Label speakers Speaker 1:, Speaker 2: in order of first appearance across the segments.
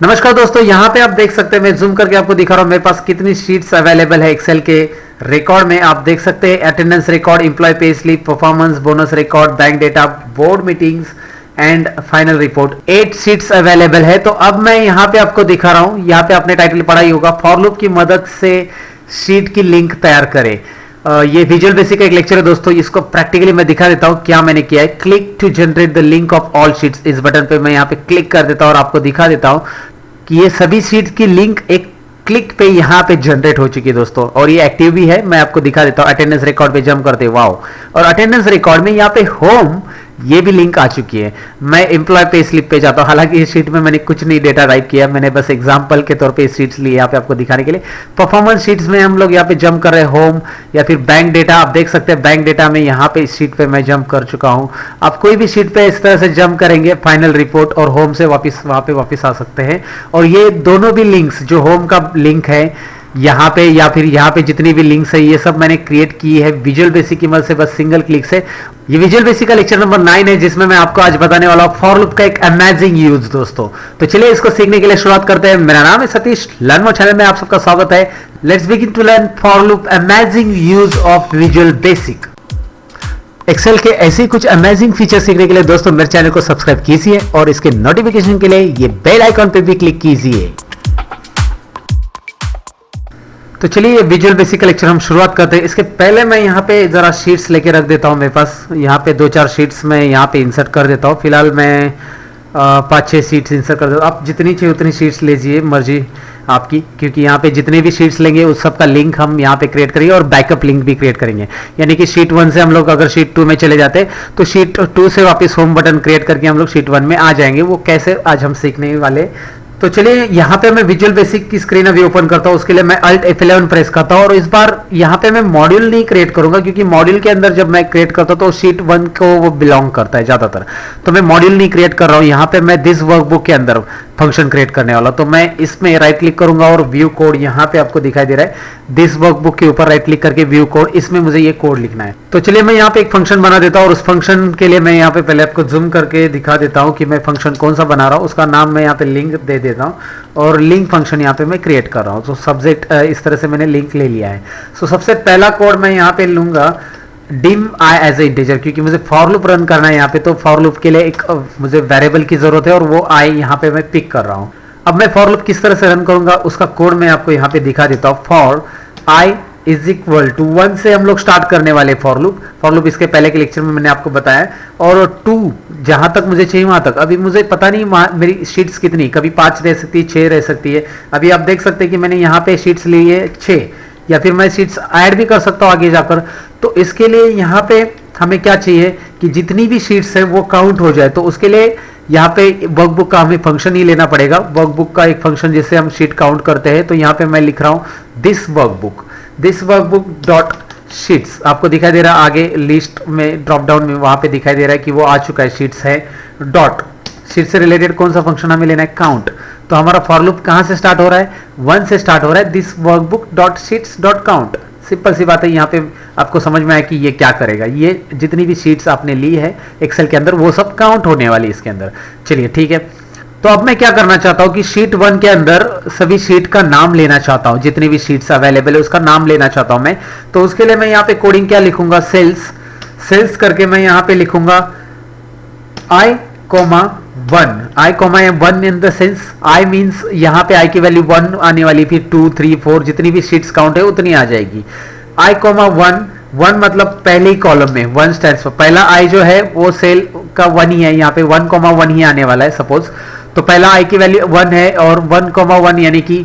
Speaker 1: नमस्कार दोस्तों, यहाँ पे आप देख सकते हैं, मैं जूम करके आपको दिखा रहा हूँ मेरे पास कितनी शीट्स अवेलेबल है एक्सेल के रिकॉर्ड में। आप देख सकते हैं attendance record, employ pay slip, performance bonus record, bank data, board meetings and final report. 8 sheets available है। तो अब मैं यहाँ पे आपको दिखा रहा हूँ, यहाँ पे आपने टाइटल पढ़ा ही होगा, फॉर लूप की मदद से शीट की लिंक तैयार करें। ये विजुअल बेसिक का एक लेक्चर है दोस्तों, इसको प्रैक्टिकली मैं दिखा देता हूं क्या मैंने किया है। Click to generate the link of all sheets, इस बटन पे मैं यहाँ पे क्लिक कर देता हूं और आपको दिखा देता हूं कि ये सभी शीट की लिंक एक क्लिक पे यहाँ पे जनरेट हो चुकी है दोस्तों, और ये एक्टिव भी है। मैं आपको दिखा देता हूँ, अटेंडेंस रिकॉर्ड पे जंप करते, वाओ। और अटेंडेंस रिकॉर्ड में यहाँ पे होम ये भी लिंक आ चुकी है। मैं एम्प्लॉय पे स्लिप पे जाता हूँ, हालांकि इस शीट में मैंने कुछ नहीं डेटा टाइप किया, मैंने बस एग्जांपल के तौर पे इस शीट्स लिए यहाँ पे आपको दिखाने के लिए। परफॉर्मेंस शीट्स में हम लोग यहाँ पे जंप कर रहे हैं, होम या फिर बैंक डेटा। आप देख सकते हैं बैंक डेटा में यहाँ पे इस शीट पे मैं जंप कर चुका हूँ। आप कोई भी शीट पे इस तरह से जंप करेंगे, फाइनल रिपोर्ट और होम से वापस वहां पे वापस आ सकते हैं। और ये दोनों भी लिंक्स, जो होम का लिंक है यहाँ पे या फिर यहाँ पे जितनी भी लिंक्स है, ये सब मैंने क्रिएट की है विजुअल बेसिक की मदद से, बस सिंगल क्लिक से। ये विजुअल बेसिक का लेक्चर नंबर 9 है, जिसमें मैं आपको आज बताने वाला हूँ फॉर लूप का एक अमेजिंग यूज दोस्तों। तो चलिए इसको सीखने के लिए शुरुआत करते हैं। मेरा नाम है सतीश, लर्न मोर चैनल में आप सबका स्वागत है। Let's begin to learn for loop amazing use of Visual Basic. Excel के ऐसे कुछ अमेजिंग फीचर सीखने के लिए दोस्तों मेरे चैनल को सब्सक्राइब कीजिए और इसके नोटिफिकेशन के लिए ये बेल आइकॉन पे भी क्लिक कीजिए। तो चलिए ये विजुअल बेसिक का लेक्चर हम शुरुआत करते हैं। इसके पहले मैं यहाँ पे जरा शीट्स लेके रख देता हूँ मेरे पास। यहाँ पे 2-4 शीट्स मैं यहाँ पे इंसर्ट कर देता हूँ। फिलहाल मैं 5-6 शीट्स इंसर्ट कर देता हूँ। आप जितनी चाहिए उतनी शीट्स लीजिए, मर्जी आपकी, क्योंकि यहाँ पे जितने भी शीट्स लेंगे उस सब का लिंक हम यहाँ पे क्रिएट करेंगे और बैकअप लिंक भी क्रिएट करेंगे। यानी कि शीट 1 से हम लोग अगर शीट 2 में चले जाते तो शीट 2 से वापस होम बटन क्रिएट करके हम लोग शीट 1 में आ जाएंगे। वो कैसे आज हम सीखने वाले। तो चलिए यहाँ पे मैं विजुअल बेसिक की स्क्रीन अभी ओपन करता हूँ। उसके लिए मैं Alt F11 प्रेस करता हूँ और इस बार यहाँ पे मैं मॉड्यूल नहीं क्रिएट करूंगा, क्योंकि मॉड्यूल के अंदर जब मैं क्रिएट करता हूँ तो शीट 1 को वो बिलोंग करता है ज्यादातर। तो मैं मॉड्यूल नहीं क्रिएट कर रहा हूँ। यहाँ पे मैं दिस वर्कबुक के अंदर फंक्शन क्रिएट करने वाला। तो मैं इसमें राइट क्लिक करूंगा और व्यू कोड यहाँ पे आपको दिखाई दे रहा है। दिस वर्कबुक के ऊपर राइट क्लिक करके व्यू कोड, इसमें मुझे ये कोड लिखना है। तो चलिए मैं यहाँ पे एक फंक्शन बना देता हूँ और उस फंक्शन के लिए मैं यहाँ पे पहले आपको जूम करके दिखा देता हूँ कि मैं फंक्शन कौन सा बना रहा हूँ। उसका नाम मैं यहाँ पे लिंक दे देता हूँ और लिंक फंक्शन यहाँ पे मैं क्रिएट कर रहा हूँ। तो सब्जेक्ट इस तरह से मैंने लिंक ले लिया है। सो सबसे पहला कोड मैं यहाँ पे लूंगा dim I as a integer, क्योंकि मुझे फॉर लूप रन करना है यहाँ पे। तो फॉर लूप के लिए एक मुझे वेरिएबल की जरूरत है और वो आई यहाँ पे मैं पिक कर रहा हूँ। अब मैं फॉर लूप किस तरह से रन करूंगा उसका कोड मैं आपको यहाँ पे दिखा देता हूँ। For I is equal to 1 से हम लोग स्टार्ट करने वाले फॉर लूप इसके पहले के लेक्चर में मैंने आपको बताया। और 2 जहां तक मुझे चाहिए वहां तक। अभी मुझे पता नहीं मेरी शीट्स कितनी, कभी 5 रह सकती है, 6 रह सकती है। अभी आप देख सकते हैं कि मैंने यहाँ पे शीट्स ली है 6, या फिर मैं शीट्स ऐड भी कर सकता हूँ आगे जाकर। तो इसके लिए यहाँ पे हमें क्या चाहिए कि जितनी भी शीट्स है वो काउंट हो जाए। तो उसके लिए यहाँ पे वर्कबुक का हमें फंक्शन ही लेना पड़ेगा। वर्कबुक का एक फंक्शन जिससे हम शीट काउंट करते हैं। तो यहाँ पे मैं लिख रहा हूँ दिस वर्कबुक डॉट शीट्स। आपको दिखाई दे रहा है आगे लिस्ट में, ड्रॉप डाउन में वहां पे दिखाई दे रहा है कि वो आ चुका है, शीट्स है। डॉट शीट से रिलेटेड कौन सा फंक्शन हमें लेना है, काउंट। तो हमारा फॉर लूप कहां से स्टार्ट हो रहा है, 1 से स्टार्ट हो रहा है। This workbook dot sheets dot count. Simple सी बात है। यहाँ पे आपको समझ में आया कि ये क्या करेगा। ये जितनी भी शीट्स आपने ली है एक्सेल के अंदर वो सब काउंट होने वाली इसके अंदर। चलिए ठीक है। तो अब मैं क्या करना चाहता हूं कि शीट 1 के अंदर सभी शीट का नाम लेना चाहता हूं, जितनी भी शीट्स अवेलेबल है उसका नाम लेना चाहता हूं मैं। तो उसके लिए मैं यहाँ पे कोडिंग क्या लिखूंगा, सेल्स करके मैं यहाँ पे लिखूंगा I, 1 in the sense I means यहाँ पे I की वैल्यू 1 आने वाली, फिर 2, 3, 4 जितनी भी शीट्स काउंट है उतनी आ जाएगी। I, 1 मतलब पहले ही कॉलम में 1 स्टैंड्स पर, पहला I जो है वो सेल का 1 ही है, यहाँ पे 1, 1 ही आने वाला है सपोज। तो पहला I की वैल्यू 1 है और 1, 1 यानी कि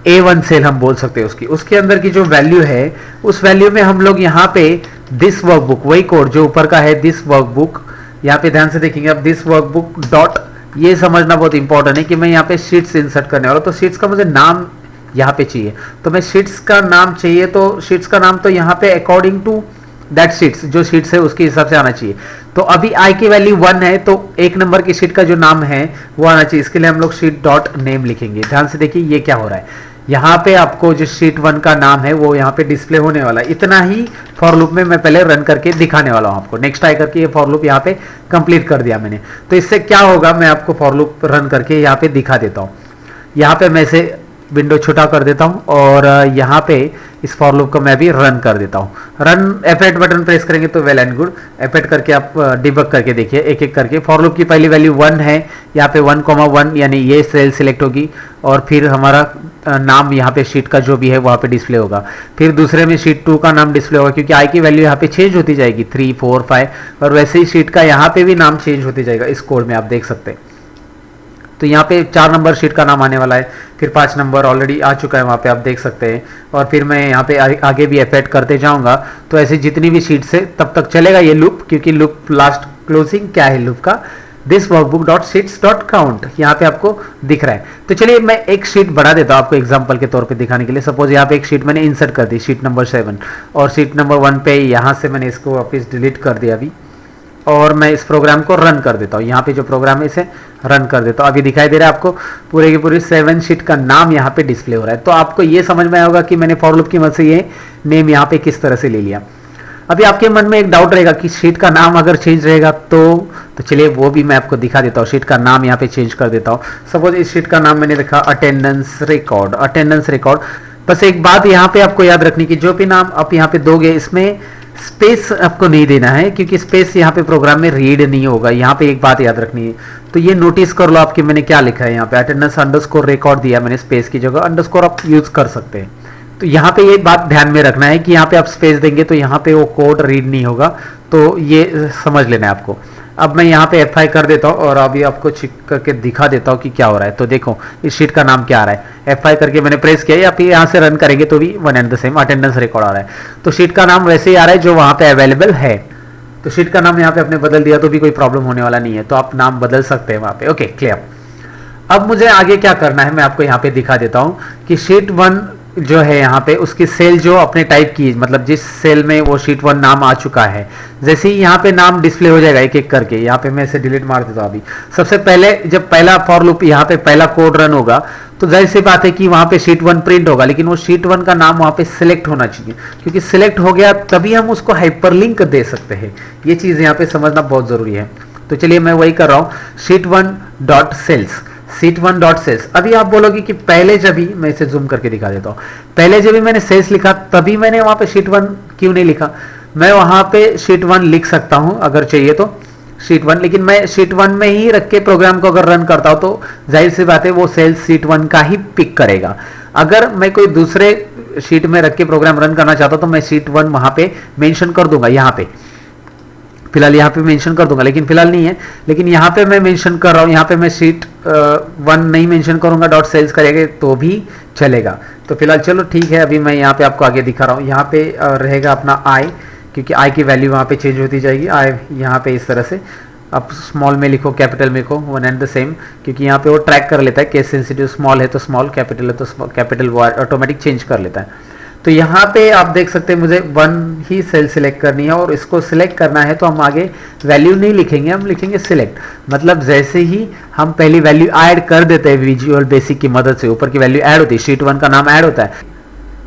Speaker 1: A1 सेल हम बोल सकते हैं उसकी। उसके अंदर की जो वैल्यू है उस वैल्यू में हम लोग यहाँ पे दिस वर्कबुक, वही कोड जो ऊपर का है दिस वर्कबुक, यहाँ पे ध्यान से देखेंगे अब दिस वर्कबुक डॉट, ये समझना बहुत इंपॉर्टेंट है कि मैं यहाँ पे शीट्स इंसर्ट करने वाला। तो शीट्स का मुझे नाम यहाँ पे चाहिए। तो मैं शीट्स का नाम चाहिए, तो शीट्स का नाम तो यहाँ पे अकॉर्डिंग टू दैट शीट्स, जो शीट्स है उसके हिसाब से आना चाहिए। तो अभी I की वैल्यू 1 है तो 1 नंबर की शीट का जो नाम है वो आना चाहिए। इसके लिए हम लोग शीट डॉट नेम लिखेंगे। ध्यान से देखिए ये क्या हो रहा है, यहाँ पे आपको जो शीट 1 का नाम है वो यहाँ पे डिस्प्ले होने वाला है। इतना ही फॉर लूप में मैं पहले रन करके दिखाने वाला हूँ आपको। नेक्स्ट आई करके ये फॉर लूप यहाँ पे कंप्लीट कर दिया मैंने। तो इससे क्या होगा, मैं आपको फॉर लूप रन करके यहाँ पे दिखा देता हूँ। यहाँ पे मैं इसे विंडो छोटा कर देता हूँ और यहाँ पे इस फॉर लूप को मैं भी रन कर देता हूँ। रन F8 बटन प्रेस करेंगे तो वेल एंड गुड। F8 करके आप डिबग करके देखिए एक एक करके। फॉर लूप की पहली वैल्यू 1 है, यहाँ पे 1,1 यानी ये सेल सिलेक्ट होगी और फिर हमारा नाम यहाँ पे शीट का जो भी है वहाँ पे डिस्प्ले होगा। फिर दूसरे में शीट 2 का नाम डिस्प्ले होगा क्योंकि आई की वैल्यू यहाँ पे चेंज होती जाएगी 3, 4, 5 और वैसे ही शीट का यहाँ पे भी नाम चेंज होती जाएगा। इस कोड में आप देख सकते हैं। तो यहाँ पे 4 नंबर शीट का नाम आने वाला है, फिर 5 नंबर ऑलरेडी आ चुका है वहाँ पे आप देख सकते हैं। और फिर मैं यहाँ पे आगे भी F8 करते जाऊँगा तो ऐसे जितनी भी शीट्स है तब तक चलेगा ये लूप, क्योंकि लूप लास्ट क्लोजिंग क्या है लूप का, this workbook dot sheets dot count यहाँ पे आपको दिख रहा है। तो चलिए मैं एक शीट बढ़ा देता हूँ आपको एग्जाम्पल के तौर पे दिखाने के लिए। सपोज यहाँ पे एक शीट मैंने इंसर्ट कर दी, शीट नंबर 7, और शीट नंबर 1 पे यहाँ से मैंने इसको वापस डिलीट कर दिया अभी, और मैं इस प्रोग्राम को रन कर देता हूँ। यहाँ पे जो प्रोग्राम है इसे रन कर देता हूँ। अभी दिखाई दे रहा है आपको पूरे की पूरी 7 शीट का नाम यहाँ पे डिस्प्ले हो रहा है। तो आपको ये समझ में आया होगा कि मैंने फॉर लूप की मदद से ये नेम यहाँ पे किस तरह से ले लिया। अभी आपके मन में एक डाउट रहेगा कि शीट का नाम अगर चेंज रहेगा तो चलिए वो भी मैं आपको दिखा देता हूँ। शीट का नाम यहाँ पे चेंज कर देता हूँ। सपोज इस शीट का नाम मैंने रखा अटेंडेंस रिकॉर्ड, अटेंडेंस रिकॉर्ड। बस एक बात यहाँ पे आपको याद रखनी कि जो भी नाम आप यहाँ पे दोगे इसमें स्पेस आपको नहीं देना है, क्योंकि स्पेस यहाँ पे प्रोग्राम में रीड नहीं होगा। यहाँ पे एक बात याद रखनी है, तो ये नोटिस कर लो आपके मैंने क्या लिखा है यहाँ पे, अटेंडेंस अंडरस्कोर रिकॉर्ड दिया मैंने, स्पेस की जगह अंडरस्कोर आप यूज कर सकते हैं। तो यहाँ पे ये बात ध्यान में रखना है कि यहाँ पे आप स्पेस देंगे तो यहाँ पे वो कोड रीड नहीं होगा, तो ये समझ लेना है आपको। अब मैं यहाँ पे F5 कर देता हूँ और अभी आपको चेक करके दिखा देता हूँ कि क्या हो रहा है। तो देखो इस शीट का नाम क्या आ रहा है, F5 करके मैंने प्रेस किया, या फिर यहाँ से रन करेंगे तो भी one and the same attendance record आ रहा है। तो शीट का नाम वैसे ही आ रहा है जो वहाँ पे अवेलेबल है। तो शीट का नाम यहाँ पे आपने बदल दिया तो भी कोई प्रॉब्लम होने वाला नहीं है, तो आप नाम बदल सकते हैं वहाँ पे। Okay clear. अब मुझे आगे क्या करना है मैं आपको यहाँ पे दिखा देता हूँ कि शीट 1 जो है यहाँ पे उसकी सेल जो अपने टाइप की, मतलब जिस सेल में वो शीट 1 नाम आ चुका है, जैसे ही यहाँ पे नाम डिस्प्ले हो जाएगा एक एक करके। यहाँ पे मैं इसे डिलीट मार देता हूँ अभी। सबसे पहले जब पहला फॉर लूप यहाँ पे पहला कोड रन होगा तो जाहिर सी बात है कि वहाँ पे शीट 1 प्रिंट होगा, लेकिन वो शीट 1 का नाम वहाँ पे सिलेक्ट होना चाहिए, क्योंकि सिलेक्ट हो गया तभी हम उसको हाइपरलिंक दे सकते हैं। ये चीज़ यहाँ पे समझना बहुत जरूरी है। तो चलिए मैं वही कर रहा हूँ, sheet 1 dot cells, sheet 1 dot cells. अभी आप बोलोगे कि पहले जब भी, मैं इसे जूम करके दिखा देता हूँ, पहले जब भी मैंने सेल्स लिखा तभी मैंने वहां पे शीट 1 क्यों नहीं लिखा। मैं वहां पे शीट 1 लिख सकता हूं अगर चाहिए तो शीट 1, लेकिन मैं शीट 1 में ही रख के प्रोग्राम को अगर रन करता हूं तो जाहिर सी बात है वो सेल्स शीट 1 का ही पिक करेगा। अगर मैं कोई दूसरे शीट में रख के प्रोग्राम रन करना चाहता हूं तो मैं शीट 1 वहां पे मेंशन कर दूंगा, यहाँ पे फिलहाल यहाँ पे मेंशन कर दूंगा, लेकिन फिलहाल नहीं है, लेकिन यहाँ पे मैं मेंशन कर रहा हूँ। यहाँ पे मैं शीट 1 नहीं मेंशन करूंगा, डॉट सेल्स करेंगे तो भी चलेगा। तो फिलहाल चलो ठीक है, अभी मैं यहाँ पे आपको आगे दिखा रहा हूँ। यहाँ पे रहेगा अपना आई, क्योंकि आई की वैल्यू वहाँ पे चेंज होती जाएगी। आई यहाँ पे इस तरह से आप स्मॉल में लिखो, कैपिटल में लिखो, वन एंड द सेम, क्योंकि यहाँ पे वो ट्रैक कर लेता है केस सेंसिटिव, स्मॉल है तो स्मॉल, कैपिटल है तो कैपिटल, वो ऑटोमेटिक चेंज कर लेता है। तो यहाँ पे आप देख सकते हैं मुझे 1 ही सेल सिलेक्ट करनी है, और इसको सिलेक्ट करना है तो हम आगे वैल्यू नहीं लिखेंगे, हम लिखेंगे सिलेक्ट। मतलब जैसे ही हम पहली वैल्यू ऐड कर देते हैं विजुअल बेसिक की मदद से, ऊपर की वैल्यू ऐड होती है, शीट 1 का नाम ऐड होता है,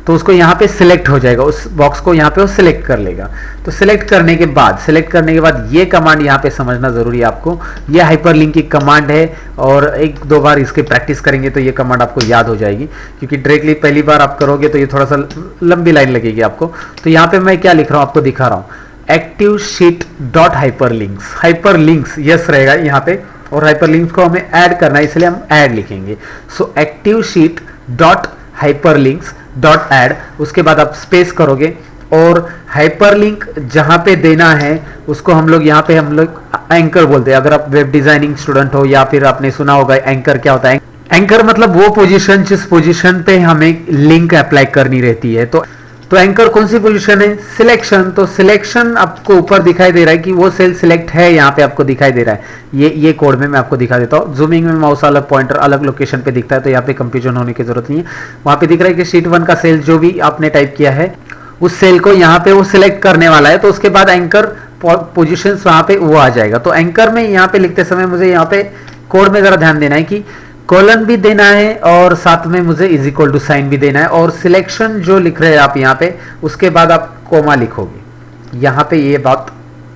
Speaker 1: तो उसको यहाँ पे सिलेक्ट हो जाएगा, उस बॉक्स को यहाँ पे वो सिलेक्ट कर लेगा। तो सिलेक्ट करने के बाद ये कमांड यहाँ पे समझना जरूरी है आपको। ये हाइपरलिंक की कमांड है, और एक दो बार इसकी प्रैक्टिस करेंगे तो ये कमांड आपको याद हो जाएगी, क्योंकि डायरेक्टली पहली बार आप करोगे तो ये थोड़ा सा लंबी लाइन लगेगी आपको। तो यहाँ पे मैं क्या लिख रहा हूँ आपको दिखा रहा हूँ, active sheet dot hyperlinks, hyperlinks yes रहेगा यहाँ पे, और हाइपरलिंक्स को हमें ऐड करना है इसलिए हम ऐड लिखेंगे। So active sheet dot hyperlinks dot add, उसके बाद आप स्पेस करोगे, और हाइपरलिंक जहां पे देना है उसको हम लोग यहाँ पे हम लोग एंकर बोलते हैं। अगर आप वेब डिजाइनिंग स्टूडेंट हो या फिर आपने सुना होगा एंकर क्या होता है। एंकर मतलब वो पोजीशन जिस पोजीशन पे हमें लिंक अप्लाई करनी रहती है। तो एंकर कौन सी पोजीशन है, सिलेक्शन। तो सिलेक्शन आपको ऊपर दिखाई दे रहा है कि वो सेल सिलेक्ट है, यहाँ पे आपको दिखाई दे रहा है। ये कोड में मैं आपको दिखा देता हूँ। जूमिंग में माउस अलग पॉइंटर अलग लोकेशन पे दिखता है, तो यहाँ पे कंफ्यूजन होने की जरूरत नहीं है। वहां पे दिख रहा है कि शीट 1 का सेल जो भी आपने टाइप किया है उस सेल को यहाँ पे वो सिलेक्ट करने वाला है, तो उसके बाद एंकर पोजिशन वहां पे वो आ जाएगा। तो एंकर में यहाँ पे लिखते समय मुझे यहाँ पे कोड में जरा ध्यान देना है कि कॉलन भी देना है और साथ में मुझे इज इक्वल टू साइन भी देना है, और सिलेक्शन जो लिख रहे हैं आप यहाँ पे उसके बाद आप कोमा लिखोगे। यहाँ पे ये बात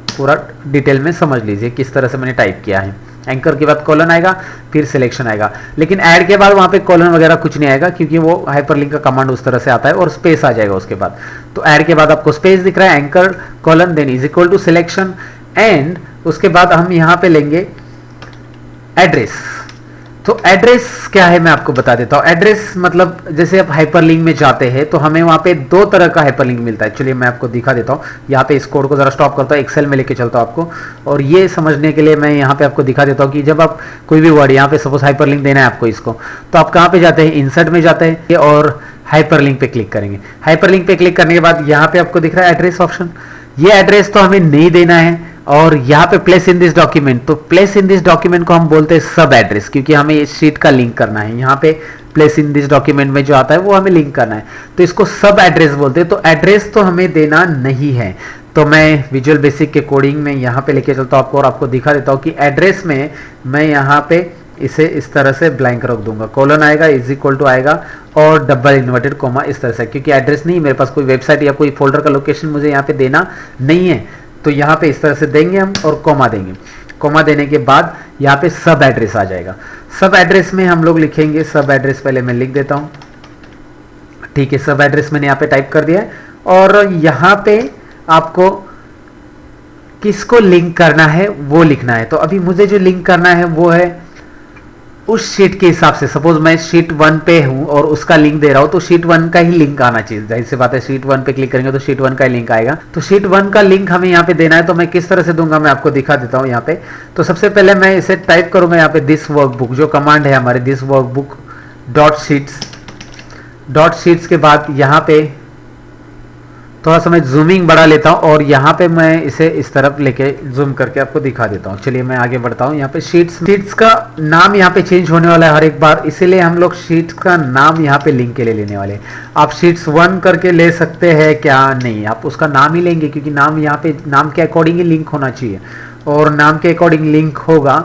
Speaker 1: पूरा डिटेल में समझ लीजिए किस तरह से मैंने टाइप किया है। एंकर के बाद कॉलन आएगा, फिर सिलेक्शन आएगा। लेकिन ऐड के बाद वहाँ पे कॉलन वगैरह कुछ नहीं आएगा, क्योंकि वो हाइपरलिंक का कमांड उस तरह से आता है, और स्पेस आ जाएगा उसके बाद। तो ऐड के बाद आपको स्पेस दिख रहा है, anchor colon then is equal to selection, and उसके बाद हम यहाँ पे लेंगे एड्रेस। तो एड्रेस क्या है मैं आपको बता देता हूँ। एड्रेस मतलब जैसे आप हाइपरलिंक में जाते हैं तो हमें वहाँ पे दो तरह का हाइपरलिंक मिलता है। चलिए मैं आपको दिखा देता हूँ। यहाँ पे इस कोड को जरा स्टॉप करता हूँ, एक्सेल में लेके चलता हूँ आपको, और ये समझने के लिए मैं यहाँ पे आपको दिखा देता हूँ कि जब आप कोई भी वर्ड, यहाँ पे सपोज हाइपरलिंक देना है आपको इसको, तो आप कहाँ पे जाते हैं, इंसर्ट में जाते हैं और हाइपरलिंक पे क्लिक करेंगे। हाइपरलिंक पे क्लिक करने के बाद यहाँ पे आपको दिख रहा है एड्रेस ऑप्शन। ये एड्रेस तो हमें नहीं देना है, और यहाँ पे प्लेस इन दिस डॉक्यूमेंट, तो प्लेस इन दिस डॉक्यूमेंट को हम बोलते हैं सब एड्रेस, क्योंकि हमें इस शीट का लिंक करना है। यहाँ पे प्लेस इन दिस डॉक्यूमेंट में जो आता है वो हमें लिंक करना है, तो इसको सब एड्रेस बोलते हैं। तो एड्रेस तो हमें देना नहीं है, तो मैं विजुअल बेसिक के कोडिंग में यहाँ पे लेके चलता हूँ आपको, और आपको दिखा देता हूँ कि एड्रेस में मैं यहाँ पे इसे इस तरह से ब्लैंक रख दूंगा, कॉलन आएगा, इज इक्वल टू आएगा, और डबल इन्वर्टेड कोमा इस तरह से, क्योंकि एड्रेस नहीं मेरे पास, कोई वेबसाइट या कोई फोल्डर का लोकेशन मुझे यहाँ पे देना नहीं है। तो यहाँ पे इस तरह से देंगे हम, और कोमा देंगे। कोमा देने के बाद यहाँ पे सब एड्रेस आ जाएगा। सब एड्रेस में हम लोग लिखेंगे, सब एड्रेस पहले मैं लिख देता हूँ, ठीक है। सब एड्रेस मैंने यहाँ पे टाइप कर दिया है, और यहाँ पे आपको किसको लिंक करना है वो लिखना है। तो अभी मुझे जो लिंक करना है वो है उस शीट के हिसाब से। सपोज मैं शीट 1 पे हूं और उसका लिंक दे रहा हूं, तो शीट 1 का ही लिंक आना चाहिए। जाहिर सी बात है, शीट 1 पे क्लिक करेंगे तो शीट 1 का ही लिंक आएगा। तो शीट 1 का लिंक हमें यहाँ पे देना है, तो मैं किस तरह से दूंगा मैं आपको दिखा देता हूँ यहाँ पे। तो सबसे पहले मैं इसे टाइप करूंगा यहाँ पे, दिस वर्कबुक जो कमांड है हमारे, दिस वर्कबुक डॉट शीट्स के बाद यहाँ पे थोड़ा सा मैं जूमिंग बढ़ा लेता हूँ, और यहाँ पे मैं इसे इस तरफ लेके जूम करके आपको दिखा देता हूँ। चलिए मैं आगे बढ़ता हूँ। यहाँ पे शीट्स का नाम यहाँ पे चेंज होने वाला है हर एक बार, इसीलिए हम लोग शीट्स का नाम यहाँ पे लिंक के लिए लेने वाले हैं। आप शीट्स 1 करके ले सकते हैं क्या, नहीं, आप उसका नाम ही लेंगे, क्योंकि नाम यहाँ पे नाम के अकॉर्डिंग ही लिंक होना चाहिए, और नाम के अकॉर्डिंग लिंक होगा।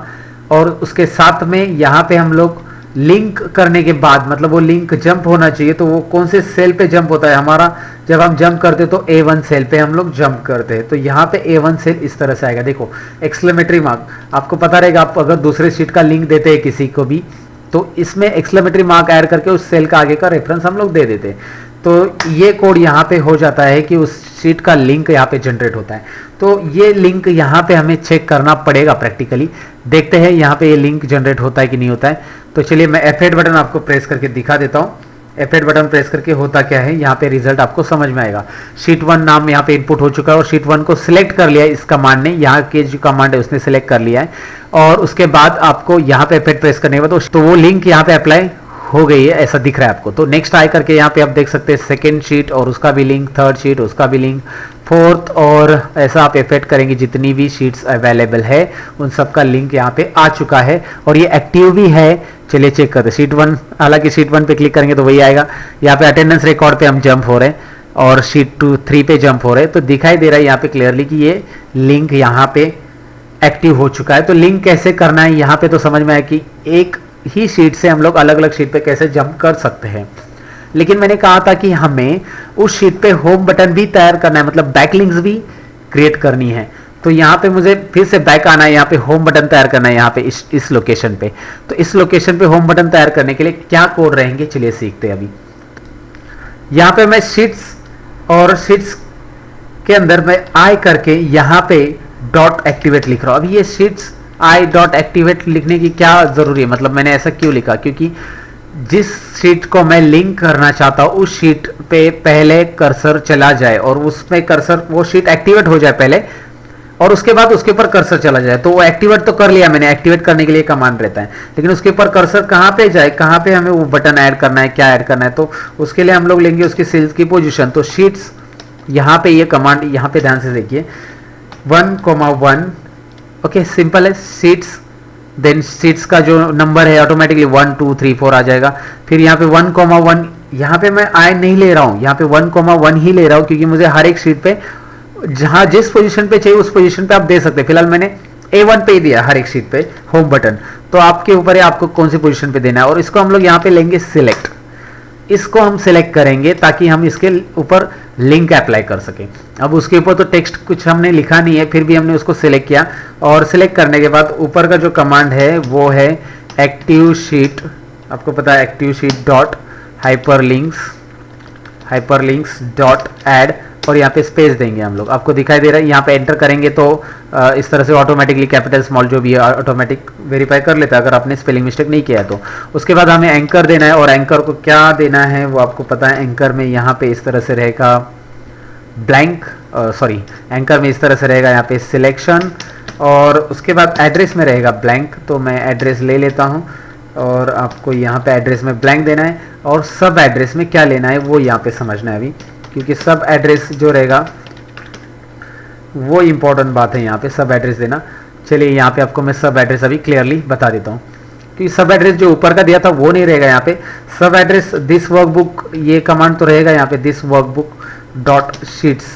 Speaker 1: और उसके साथ में यहाँ पे हम लोग लिंक करने के बाद, मतलब वो लिंक जंप होना चाहिए, तो वो कौन से सेल पे जंप होता है हमारा, जब हम जंप करते तो A1 सेल पे हम लोग जंप करते हैं। तो यहाँ पे A1 सेल इस तरह से आएगा, देखो एक्सक्लेमेटरी मार्क, आपको पता रहेगा। आप अगर दूसरे शीट का लिंक देते हैं किसी को भी, तो इसमें एक्सक्लेमेटरी मार्क ऐड करके उस सेल का आगे का रेफरेंस हम लोग दे देते हैं। तो ये कोड यहाँ पे हो जाता है कि उस शीट का लिंक यहाँ पे जनरेट होता है। तो ये लिंक यहाँ पे हमें चेक करना पड़ेगा प्रैक्टिकली। देखते हैं यहाँ पे ये लिंक जनरेट होता है कि नहीं होता है। तो चलिए मैं F8 बटन आपको प्रेस करके दिखा देता हूँ। F8 बटन प्रेस करके होता क्या है, यहाँ पे रिजल्ट आपको समझ में आएगा। शीट 1 नाम यहाँ पे इनपुट हो चुका है, और शीट 1 को सिलेक्ट कर लिया है इस कमांड ने, यहाँ के जो कमांड है उसने सिलेक्ट कर लिया है। और उसके बाद आपको यहाँ पे F8 प्रेस करने के बाद तो वो लिंक यहाँ पे अप्लाई हो गई है, ऐसा दिख रहा है आपको। तो नेक्स्ट आई करके यहाँ पे आप देख सकते हैं सेकेंड शीट और उसका भी लिंक, थर्ड शीट उसका भी लिंक, फोर्थ, और ऐसा आप इफेक्ट करेंगे जितनी भी शीट्स अवेलेबल है उन सब का लिंक यहाँ पे आ चुका है, और ये एक्टिव भी है। चलिए चेक करते हैं शीट 1, हालांकि शीट 1 पे क्लिक करेंगे तो वही आएगा। यहाँ पे अटेंडेंस रिकॉर्ड पे हम जंप हो रहे हैं, और शीट 2, 3 पे जंप हो रहे हैं, तो दिखाई दे रहा है यहाँ पे क्लियरली कि ये लिंक यहाँ पे एक्टिव हो चुका है। तो लिंक कैसे करना है यहाँ पे तो समझ में आया कि एक ही शीट से हम लोग अलग अलग शीट पे कैसे जंप कर सकते हैं। लेकिन मैंने कहा था कि हमें उस शीट पे होम बटन भी तैयार करना है, मतलब बैकलिंक्स भी क्रिएट करनी है। तो यहाँ पे मुझे फिर से बैक आना है, यहाँ पे होम बटन तैयार करना है, यहाँ पे इस लोकेशन पे। तो इस लोकेशन पे होम बटन तैयार करने के लिए क्या कोड रहेंगे, चलिए सीखते हैं अभी। यहाँ पे मैं शीट्स और शीट्स के अंदर मैं आई करके यहाँ पे डॉट एक्टिवेट लिख रहा हूँ। अभी ये शीट्स आई डॉट एक्टिवेट लिखने की क्या जरूरी है, मतलब मैंने ऐसा क्यों लिखा, क्योंकि जिस शीट को मैं लिंक करना चाहता हूँ उस शीट पे पहले कर्सर चला जाए, और उसमें कर्सर वो शीट एक्टिवेट हो जाए पहले, और उसके बाद उसके ऊपर कर्सर चला जाए। तो वो एक्टिवेट तो कर लिया मैंने, एक्टिवेट करने के लिए कमांड रहता है, लेकिन उसके ऊपर कर्सर कहाँ पे जाए, कहाँ पे हमें वो बटन ऐड करना है, क्या ऐड करना है, तो उसके लिए हम लोग लेंगे उसकी सेल्स की पोजीशन। तो शीट्स यहाँ पे ये कमांड यहाँ पे ध्यान से देखिए, 1,1, ओके सिंपल है। शीट्स देन शीट्स का जो नंबर है ऑटोमेटिकली 1 2 3 4 आ जाएगा। फिर यहाँ पे 1,1, यहाँ पे मैं आई नहीं ले रहा हूँ, यहाँ पे 1,1 ही ले रहा हूँ, क्योंकि मुझे हर एक शीट पे जहाँ जिस पोजीशन पे चाहिए उस पोजीशन पे आप दे सकते हैं। फिलहाल मैंने A1 पे ही दिया हर एक शीट पे होम बटन, तो आपके ऊपर है आपको कौन सी पोजीशन पे देना है। और इसको हम लोग यहाँ पे लेंगे सिलेक्ट, इसको हम सिलेक्ट करेंगे ताकि हम इसके ऊपर लिंक अप्लाई कर सके। अब उसके ऊपर तो टेक्स्ट कुछ हमने लिखा नहीं है, फिर भी हमने उसको सिलेक्ट किया और सिलेक्ट करने के बाद ऊपर का जो कमांड है वो है एक्टिव शीट, आपको पता है active sheet dot hyperlinks dot add, और यहाँ पे स्पेस देंगे हम लोग, आपको दिखाई दे रहा है। यहाँ पे एंटर करेंगे तो इस तरह से ऑटोमेटिकली कैपिटल स्मॉल जो भी है ऑटोमेटिक वेरीफाई कर लेता है अगर आपने स्पेलिंग मिस्टेक नहीं किया है तो। उसके बाद हमें एंकर देना है, और एंकर को क्या देना है वो आपको पता है। एंकर में यहाँ पे इस तरह से रहेगा ब्लैंक, सॉरी एंकर में इस तरह से रहेगा यहाँ पे सिलेक्शन, और उसके बाद एड्रेस में रहेगा ब्लैंक। तो मैं एड्रेस ले लेता हूँ और आपको यहाँ पे एड्रेस में ब्लैंक देना है, और सब एड्रेस में क्या लेना है वो यहाँ पे समझना है अभी, क्योंकि सब एड्रेस जो रहेगा वो इम्पोर्टेंट बात है यहाँ पे सब एड्रेस देना। चलिए यहाँ पे आपको मैं सब एड्रेस अभी क्लियरली बता देता हूँ, क्योंकि सब एड्रेस जो ऊपर का दिया था वो नहीं रहेगा यहाँ पे। सब एड्रेस दिस वर्कबुक ये कमांड तो रहेगा यहाँ पे, दिस वर्कबुक डॉट शीट्स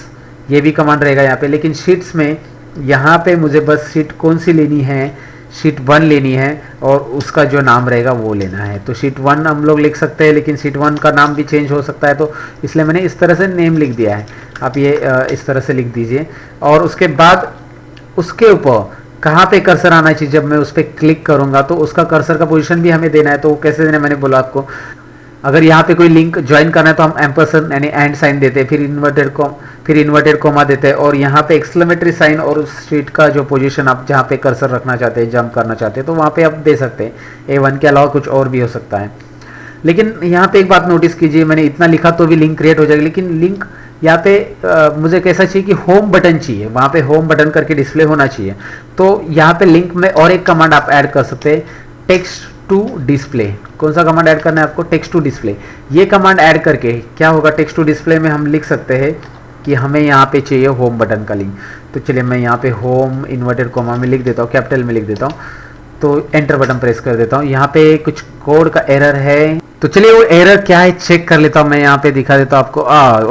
Speaker 1: ये भी कमांड रहेगा यहाँ पे, लेकिन शीट्स में यहाँ पे मुझे बस शीट कौन सी लेनी है, शीट 1 लेनी है, और उसका जो नाम रहेगा वो लेना है। तो शीट 1 हम लोग लिख सकते हैं, लेकिन शीट 1 का नाम भी चेंज हो सकता है, तो इसलिए मैंने इस तरह से नेम लिख दिया है। आप ये इस तरह से लिख दीजिए, और उसके बाद उसके ऊपर कहाँ पे कर्सर आना चाहिए, जब मैं उस पर क्लिक करूँगा तो उसका कर्सर का पोजीशन भी हमें देना है। तो वो कैसे देना है मैंने बोला आपको, अगर यहाँ पे कोई लिंक ज्वाइन करना है तो हम एम्परसेंड यानी एंड साइन देते हैं, फिर इन्वर्टेड कॉमा देते हैं, और यहाँ पे एक्सक्लेमेटरी साइन, और उस शीट का जो पोजीशन आप जहाँ पे कर्सर रखना चाहते हैं, जंप करना चाहते हैं, तो वहाँ पे आप दे सकते हैं। A1 के अलावा कुछ और भी हो सकता है। लेकिन यहाँ पे एक बात नोटिस कीजिए, मैंने इतना लिखा तो भी लिंक क्रिएट हो जाएगी, लेकिन लिंक यहाँ पे मुझे कैसा चाहिए कि होम बटन चाहिए, वहाँ पे होम बटन करके डिस्प्ले होना चाहिए। तो यहाँ पे लिंक में और एक कमांड आप ऐड कर सकते हैं, टेक्स्ट टू डिस्प्ले। कौन सा कमांड ऐड करना है आपको, टेक्स्ट टू डिस्प्ले। ये कमांड ऐड करके क्या होगा, टेक्स्ट टू डिस्प्ले में हम लिख सकते हैं कि हमें यहाँ पे चाहिए होम बटन का लिंक। तो चलिए मैं यहाँ पे होम इन्वर्टेड कॉमा में लिख देता हूँ, कैपिटल में लिख देता हूँ, तो एंटर बटन प्रेस कर देता हूँ। यहाँ पे कुछ कोड का एरर है, तो चलिए वो एरर क्या है चेक कर लेता हूँ। मैं यहाँ पे दिखा देता हूँ आपको।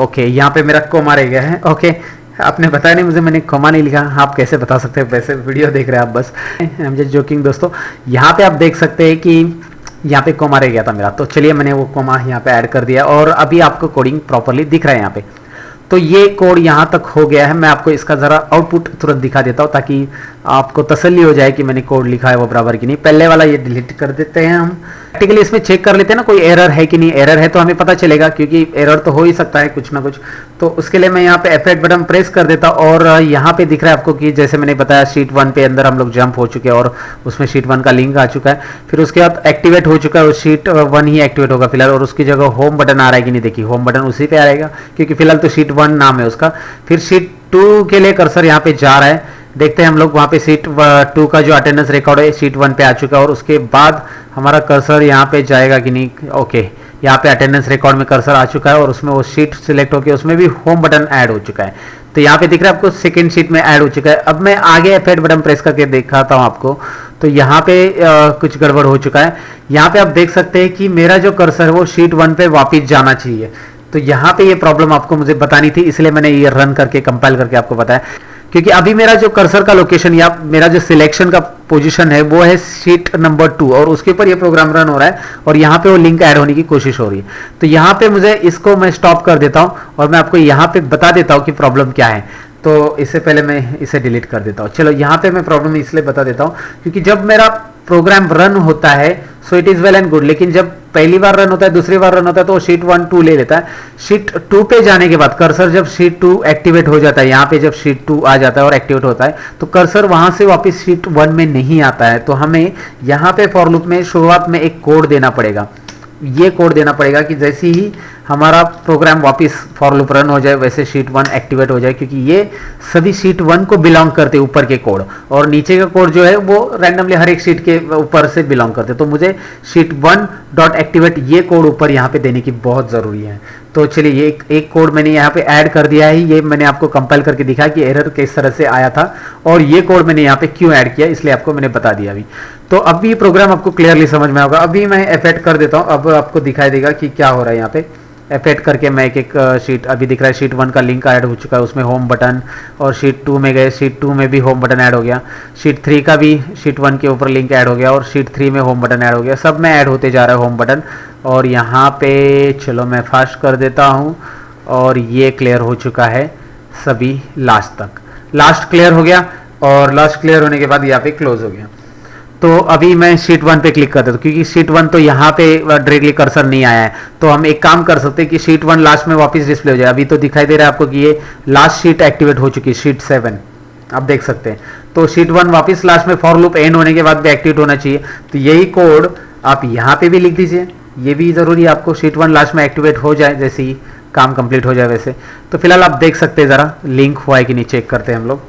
Speaker 1: ओके, यहाँ पे मेरा कॉमा रह गया है। ओके, आपने बताया नहीं मुझे, मैंने कॉमा नहीं लिखा। आप कैसे बता सकते हैं, वैसे वीडियो देख रहे हैं आप बस। आई एम जस्ट जोकिंग दोस्तों। यहाँ पे आप देख सकते हैं कि यहाँ पे कॉमा रह गया था मेरा, तो चलिए मैंने वो कॉमा यहाँ पे ऐड कर दिया, और अभी आपको कोडिंग प्रॉपरली दिख रहा है यहाँ पे। तो ये कोड यहाँ तक हो गया है। मैं आपको इसका ज़रा आउटपुट तुरंत दिखा देता हूँ ताकि आपको तसल्ली हो जाए कि मैंने कोड लिखा है वो बराबर की नहीं। पहले वाला ये डिलीट कर देते हैं हम, प्रैक्टिकली इसमें चेक कर लेते हैं ना कोई एरर है कि नहीं। एरर है तो हमें पता चलेगा, क्योंकि एरर तो हो ही सकता है कुछ ना कुछ। तो उसके लिए मैं यहाँ पे F8 बटन प्रेस कर देता हूँ, और यहाँ पे दिख रहा है आपको कि जैसे मैंने बताया शीट 1 पे अंदर हम लोग जंप हो चुके हैं, और उसमें शीट 1 का लिंक आ चुका है। फिर उसके बाद एक्टिवेट हो चुका है, शीट 1 ही एक्टिवेट होगा फिलहाल, और उसकी जगह होम बटन आ रहा है कि नहीं, देखिए होम बटन उसी पे आएगा, क्योंकि फिलहाल तो शीट 1 नाम है उसका। फिर शीट 2 के लिए कर्सर यहाँ पे जा रहा है, देखते हैं हम लोग। वहाँ पे शीट 2 का जो अटेंडेंस रिकॉर्ड है शीट 1 पे आ चुका है, और उसके बाद हमारा कर्सर यहाँ पे जाएगा कि नहीं। ओके, यहाँ पे अटेंडेंस रिकॉर्ड में कर्सर आ चुका है, और उसमें वो शीट सिलेक्ट होकर उसमें भी होम बटन ऐड हो चुका है। तो यहाँ पे दिख रहा है आपको सेकंड शीट में ऐड हो चुका है। अब मैं आगे F8 बटन प्रेस करके दिखाता हूँ आपको, तो यहाँ पे कुछ गड़बड़ हो चुका है। यहाँ पे आप देख सकते हैं कि मेरा जो कर्सर है वो शीट 1 पे वापिस जाना चाहिए। तो यहाँ पे ये प्रॉब्लम आपको मुझे बतानी थी, इसलिए मैंने ये रन करके कंपाइल करके आपको बताया, क्योंकि अभी मेरा जो कर्सर का लोकेशन या मेरा जो सिलेक्शन का पोजीशन है वो है शीट नंबर 2, और उसके ऊपर ये प्रोग्राम रन हो रहा है, और यहाँ पे वो लिंक ऐड होने की कोशिश हो रही है। तो यहाँ पे मुझे इसको मैं स्टॉप कर देता हूँ, और मैं आपको यहाँ पे बता देता हूँ कि प्रॉब्लम क्या है। तो इससे पहले मैं इसे डिलीट कर देता हूँ। चलो, यहाँ पे मैं प्रॉब्लम इसलिए बता देता हूँ क्योंकि जब मेरा प्रोग्राम रन होता है so it is well and good, लेकिन जब पहली बार रन होता है, दूसरी बार रन होता है, तो शीट 1 2 ले लेता है। शीट 2 पे जाने के बाद कर्सर जब शीट 2 एक्टिवेट हो जाता है, यहाँ पे जब शीट 2 आ जाता है और एक्टिवेट होता है, तो कर्सर वहां से वापस शीट 1 में नहीं आता है। तो हमें यहाँ पे फॉर लूप में शुरुआत में एक कोड देना पड़ेगा। ये कोड देना पड़ेगा कि जैसे ही हमारा प्रोग्राम वापस फॉर लूप रन हो जाए वैसे शीट 1 एक्टिवेट हो जाए, क्योंकि ये सभी शीट 1 को बिलोंग करते ऊपर के कोड, और नीचे का कोड जो है वो रैंडमली हर एक शीट के ऊपर से बिलोंग करते। तो मुझे शीट 1 डॉट एक्टिवेट ये कोड ऊपर यहाँ पे देने की बहुत ज़रूरी है। तो चलिए ये एक कोड मैंने यहाँ पे ऐड कर दिया है। ये मैंने आपको कंपाइल करके दिखाया कि एरर किस तरह से आया था, और ये कोड मैंने यहाँ पे क्यों ऐड किया, इसलिए आपको मैंने बता दिया अभी। तो अभी प्रोग्राम आपको क्लियरली समझ में होगा। अभी मैं F8 कर देता हूँ, अब आपको दिखाई देगा कि क्या हो रहा है यहाँ पे। F8 करके मैं एक शीट, अभी दिख रहा है शीट 1 का लिंक ऐड हो चुका है, उसमें होम बटन, और शीट 2 में गए, शीट 2 में भी होम बटन ऐड हो गया। शीट 3 का भी शीट 1 के ऊपर लिंक ऐड हो गया, और शीट 3 में होम बटन ऐड हो गया। सब में ऐड होते जा रहा है होम बटन। और यहाँ पे चलो मैं फास्ट कर देता हूँ, और ये क्लियर हो चुका है सभी लास्ट तक। लास्ट क्लियर हो गया और लास्ट क्लियर होने के बाद यहाँ पे क्लोज हो गया। तो अभी मैं शीट 1 पे क्लिक कर देता हूँ क्योंकि शीट 1 तो यहाँ पे डायरेक्टली कर्सर नहीं आया है। तो हम एक काम कर सकते हैं कि शीट 1 लास्ट में वापस डिस्प्ले हो जाए। अभी तो दिखाई दे रहा है आपको कि ये लास्ट शीट एक्टिवेट हो चुकी है, शीट 7 आप देख सकते हैं। तो शीट 1 वापस लास्ट में फॉर लूप एंड होने के बाद भी एक्टिवेट होना चाहिए। तो यही कोड आप यहाँ पे भी लिख दीजिए, ये भी जरूरी है आपको शीट 1 लास्ट में एक्टिवेट हो जाए जैसे ही काम कंप्लीट हो जाए वैसे। तो फिलहाल आप देख सकते हैं, जरा लिंक हुआ है कि नहीं चेक करते हैं हम लोग।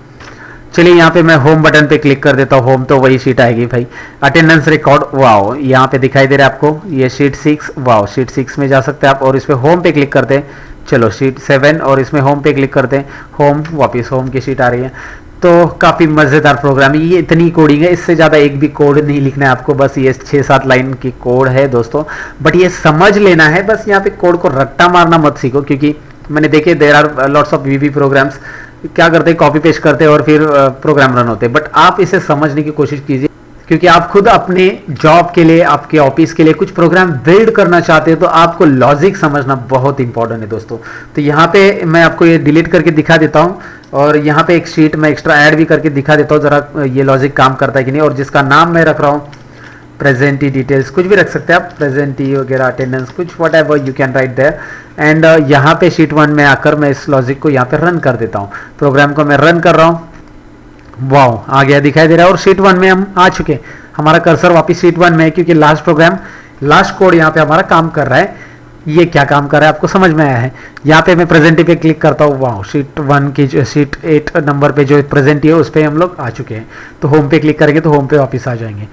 Speaker 1: चलिए यहाँ पे मैं होम बटन पे क्लिक कर देता हूँ। होम तो वही शीट आएगी भाई, अटेंडेंस रिकॉर्ड। वाओ, यहाँ पे दिखाई दे रहा है आपको ये शीट 6। वाओ, शीट 6 में जा सकते हैं आप और इस पे होम पे क्लिक करते हैं। चलो शीट 7 और इसमें होम पे क्लिक करते हैं। होम, वापस होम की शीट आ रही है। तो काफ़ी मज़ेदार प्रोग्राम है ये। इतनी कोडिंग है, इससे ज़्यादा एक भी कोड नहीं लिखना है आपको, बस ये 6-7 लाइन की कोड है दोस्तों। बट ये समझ लेना है, बस यहाँ पे कोड को रट्टा मारना मत सीखो, क्योंकि मैंने देखे there are lots of VB programs क्या करते हैं, कॉपी पेस्ट करते हैं और फिर प्रोग्राम रन होते हैं। बट आप इसे समझने की कोशिश कीजिए, क्योंकि आप खुद अपने जॉब के लिए, आपके ऑफिस के लिए कुछ प्रोग्राम बिल्ड करना चाहते हैं, तो आपको लॉजिक समझना बहुत इंपॉर्टेंट है दोस्तों। तो यहाँ पे मैं आपको ये डिलीट करके दिखा देता हूँ और यहाँ पे एक शीट मैं एक्स्ट्रा ऐड भी करके दिखा देता हूँ, जरा ये लॉजिक काम करता है कि नहीं। और जिसका नाम मैं रख रहा हूँ प्रेजेंटी डिटेल्स, कुछ भी रख सकते हैं आप, प्रेजेंटी वगैरह, अटेंडेंस, कुछ whatever you can write there. And यहाँ पे शीट 1 में आकर मैं इस लॉजिक को यहाँ पे रन कर देता हूँ। प्रोग्राम को मैं रन कर रहा हूँ। वाओ, आ गया, दिखाई दे रहा है। और शीट 1 में हम आ चुके हैं, हमारा कर्सर वापस शीट 1 में है, क्योंकि लास्ट प्रोग्राम, लास्ट कोड यहाँ पे हमारा काम कर रहा है। ये क्या काम कर रहा है आपको समझ में आया है। यहाँ पे मैं प्रेजेंटी पे क्लिक करता हूँ। वाओ, शीट 1 की जो शीट 8 नंबर पे जो प्रेजेंटी है उस पर हम लोग आ चुके हैं। तो होम पे क्लिक करेंगे तो होम पे वापस आ जाएंगे।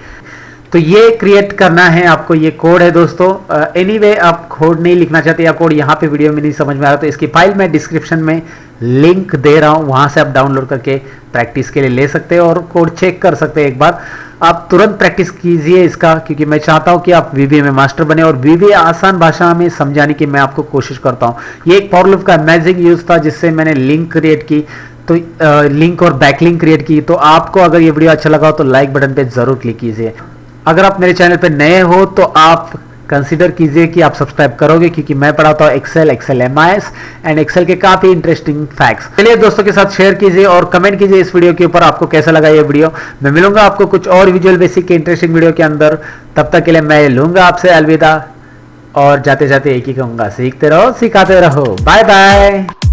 Speaker 1: तो ये क्रिएट करना है आपको, ये कोड है दोस्तों। एनीवे आप कोड नहीं लिखना चाहते या कोड यहाँ पे वीडियो में नहीं समझ में आ रहा, तो इसकी फाइल मैं डिस्क्रिप्शन में लिंक दे रहा हूँ, वहाँ से आप डाउनलोड करके प्रैक्टिस के लिए ले सकते हैं और कोड चेक कर सकते हैं। एक बार आप तुरंत प्रैक्टिस कीजिए इसका, क्योंकि मैं चाहता हूँ कि आप वीबी में मास्टर बने और वीबी आसान भाषा में समझाने की मैं आपको कोशिश करता हूँ। ये एक फॉर लूप का अमेजिंग यूज था जिससे मैंने लिंक क्रिएट की, तो लिंक और बैकलिंक क्रिएट की। तो आपको अगर ये वीडियो अच्छा लगा हो तो लाइक बटन पे जरूर क्लिक कीजिए। अगर आप मेरे चैनल पे नए हो तो आप कंसीडर कीजिए कि आप सब्सक्राइब करोगे, क्योंकि मैं पढ़ाता हूँ Excel, Excel MIS and Excel के काफी इंटरेस्टिंग फैक्ट्स। चलिए दोस्तों के साथ शेयर कीजिए और कमेंट कीजिए इस वीडियो के ऊपर आपको कैसा लगा ये वीडियो। मैं मिलूंगा आपको कुछ और विजुअल बेसिक के इंटरेस्टिंग वीडियो के अंदर। तब तक के लिए मैं लूंगा आपसे अलविदा और जाते जाते एक ही कहूंगा, सीखते रहो, सिखाते रहो। Bye bye.